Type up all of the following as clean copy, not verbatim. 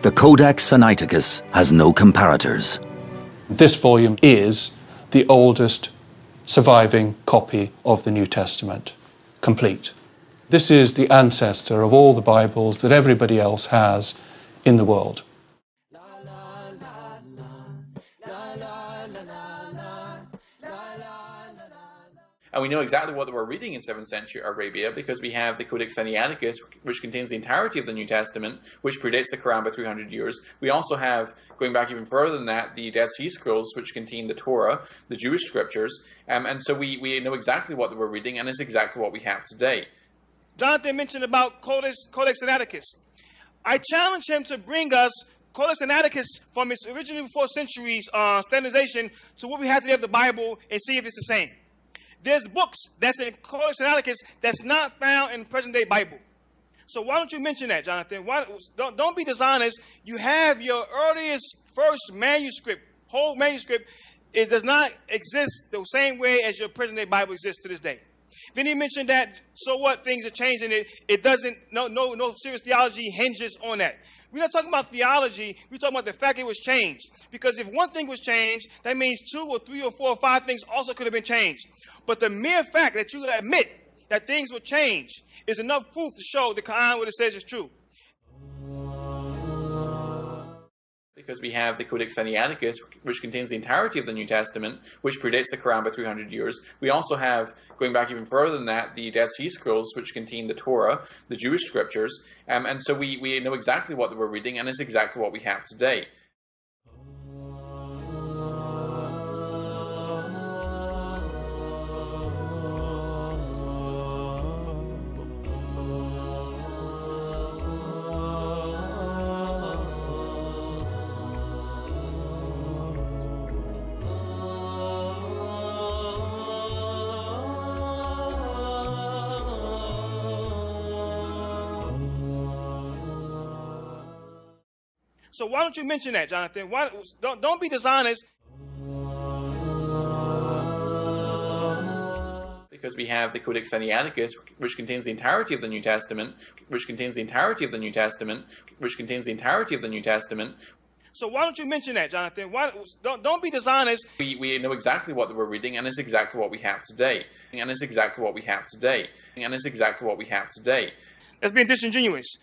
The Codex Sinaiticus has no comparators. This volume is the oldest surviving copy of the New Testament, complete. This is the ancestor of all the Bibles that everybody else has in the world. And we know exactly what we're reading in 7th century Arabia because we have the Codex Sinaiticus, which contains the entirety of the New Testament, which predates the Quran by 300 years. We also have, going back even further than that, the Dead Sea Scrolls, which contain the Torah, the Jewish scriptures. And so we know exactly what we're reading, and it's exactly what we have today. Jonathan mentioned about Codex Sinaiticus. I challenge him to bring us Codex Sinaiticus from its original 4th century standardization to what we have today of the Bible and see if it's the same. There's books that's in Codex Sinaiticus that's not found in the present-day Bible. So why don't you mention that, Jonathan? Don't be dishonest. You have your earliest first manuscript, whole manuscript. It does not exist the same way as your present-day Bible exists to this day. Then he mentioned that, so what, things are changing. It doesn't, no serious theology hinges on that. We're not talking about theology. We're talking about the fact it was changed. Because if one thing was changed, that means 2 or 3 or 4 or 5 things also could have been changed. But the mere fact that you admit that things were changed is enough proof to show the Quran what it says is true. Because we have the Codex Sinaiticus, which contains the entirety of the New Testament, which predates the Quran by 300 years. We also have, going back even further than that, the Dead Sea Scrolls, which contain the Torah, the Jewish scriptures. And so we know exactly what we're reading, and it's exactly what we have today. So why don't you mention that, Jonathan? Don't be dishonest. Because we have the Codex Sinaiticus, which contains the entirety of the New Testament, which contains the entirety of the New Testament, which contains the entirety of the New Testament. So why don't you mention that, Jonathan? Don't be dishonest. We know exactly what we're reading, and it's exactly what we have today. And it's exactly what we have today. And it's exactly what we have today. That's being disingenuous.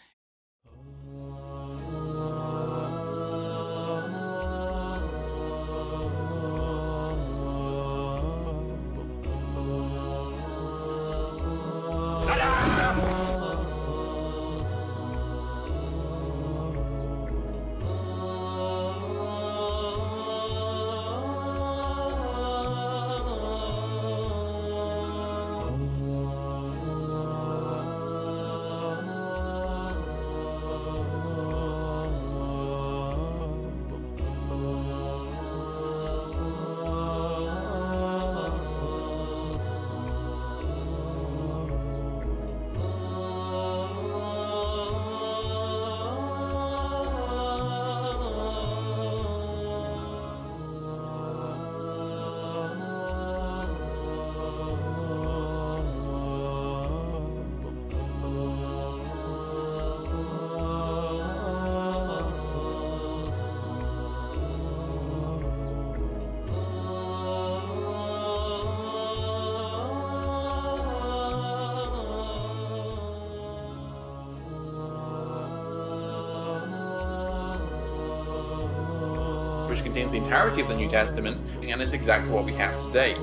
Which contains the entirety of the New Testament, and it's exactly what we have today.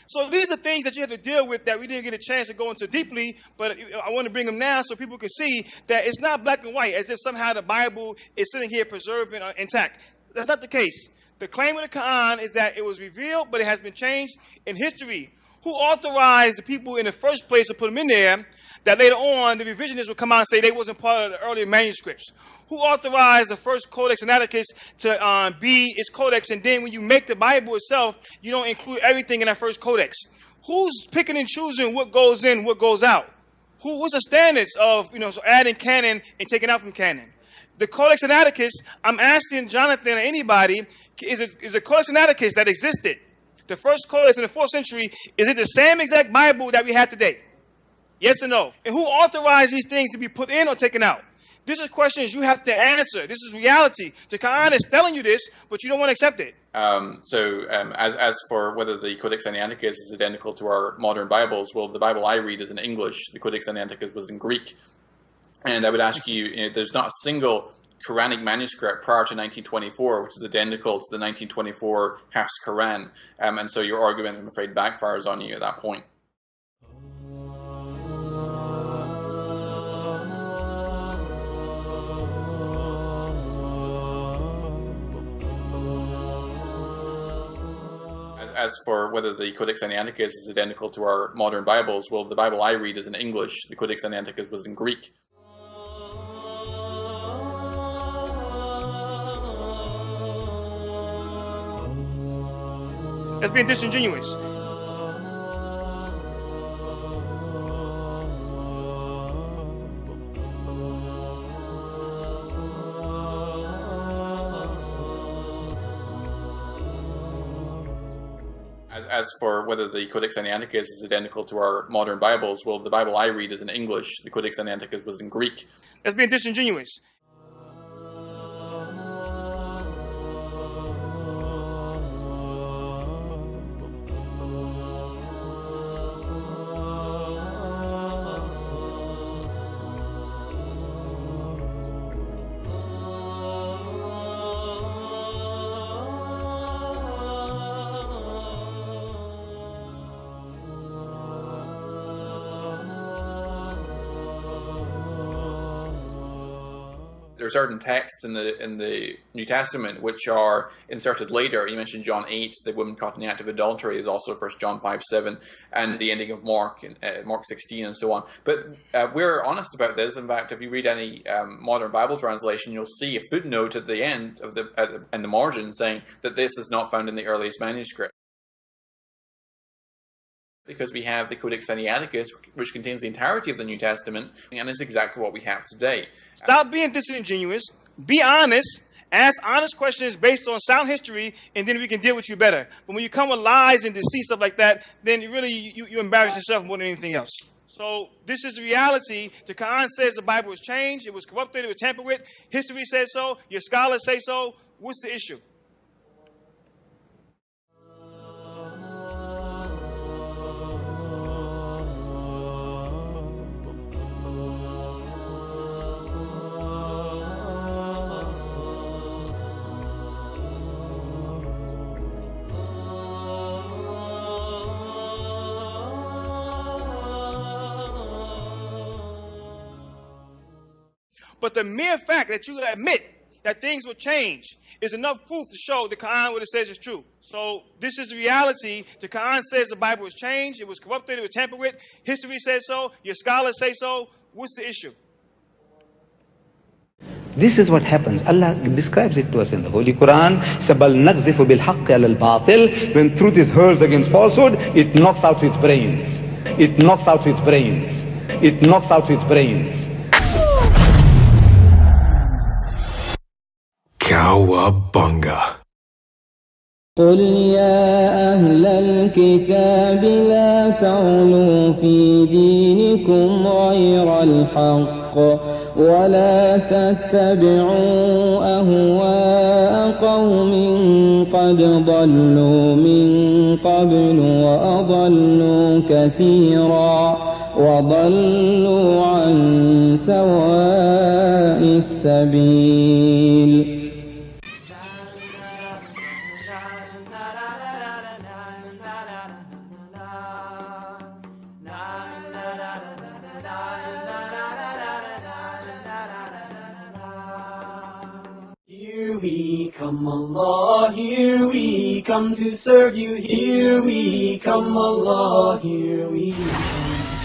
So these are things that you have to deal with that we didn't get a chance to go into deeply, but I want to bring them now so people can see that it's not black and white, as if somehow the Bible is sitting here preserved and intact. That's not the case. The claim of the Quran is that it was revealed, but it has been changed in history. Who authorized the people in the first place to put them in there, that later on the revisionists would come out and say they wasn't part of the earlier manuscripts? Who authorized the first Codex Sinaiticus to be its codex, and then when you make the Bible itself, you don't include everything in that first codex? Who's picking and choosing what goes in, what goes out? What's the standards of adding canon and taking out from canon? The Codex Sinaiticus, I'm asking Jonathan or anybody, is a Codex Sinaiticus that existed The first codex in the 4th century, is it the same exact Bible that we have today? Yes or no? And who authorized these things to be put in or taken out? These are questions you have to answer. This is reality. The Quran is telling you this, but you don't want to accept it. As for whether the Codex Sinaiticus is identical to our modern Bibles, well, the Bible I read is in English. The Codex Sinaiticus was in Greek. And I would ask you, there's not a single Quranic manuscript prior to 1924, which is identical to the 1924 Hafs Quran. And so your argument, I'm afraid, backfires on you at that point. As for whether the Codex Sinaiticus is identical to our modern Bibles, well, the Bible I read is in English. The Codex Sinaiticus was in Greek. That's being disingenuous. As for whether the Codex Sinaiticus is identical to our modern Bibles, well, the Bible I read is in English. The Codex Sinaiticus was in Greek. That's being disingenuous. There are certain texts in the New Testament which are inserted later. You mentioned John 8, the woman caught in the act of adultery is also 1 John 5:7, and the ending of Mark, Mark 16, and so on. But we're honest about this. In fact, if you read any modern Bible translation, you'll see a footnote at the end of in the margin saying that this is not found in the earliest manuscript. Because we have the Codex Sinaiticus, which contains the entirety of the New Testament, and is exactly what we have today. Stop being disingenuous. Be honest. Ask honest questions based on sound history, and then we can deal with you better. But when you come with lies and deceit, stuff like that, then you embarrass yourself more than anything else. So this is reality. The Quran says the Bible was changed, it was corrupted, it was tampered with. History says so. Your scholars say so. What's the issue? But the mere fact that you admit that things will change is enough proof to show the Quran what it says is true. So this is reality. The Quran says the Bible was changed, it was corrupted, it was tampered with. History says so. Your scholars say so. What's the issue? This is what happens. Allah describes it to us in the Holy Quran. بَلْ نَقْذِفُ بِالْحَقِّ عَلَى الْبَاطِلِ. When truth is hurled against falsehood, it knocks out its brains. It knocks out its brains. It knocks out its brains. Cowabunga. قل يا أهل الكتاب لا تغلوا في دينكم غير الحق ولا تتبعوا أهواء قوم قد ضلوا من قبل وأضلوا كثيرا وضلوا عن سواء السبيل. Here we come, Allah, here we come to serve you. Here we come, Allah, here we come.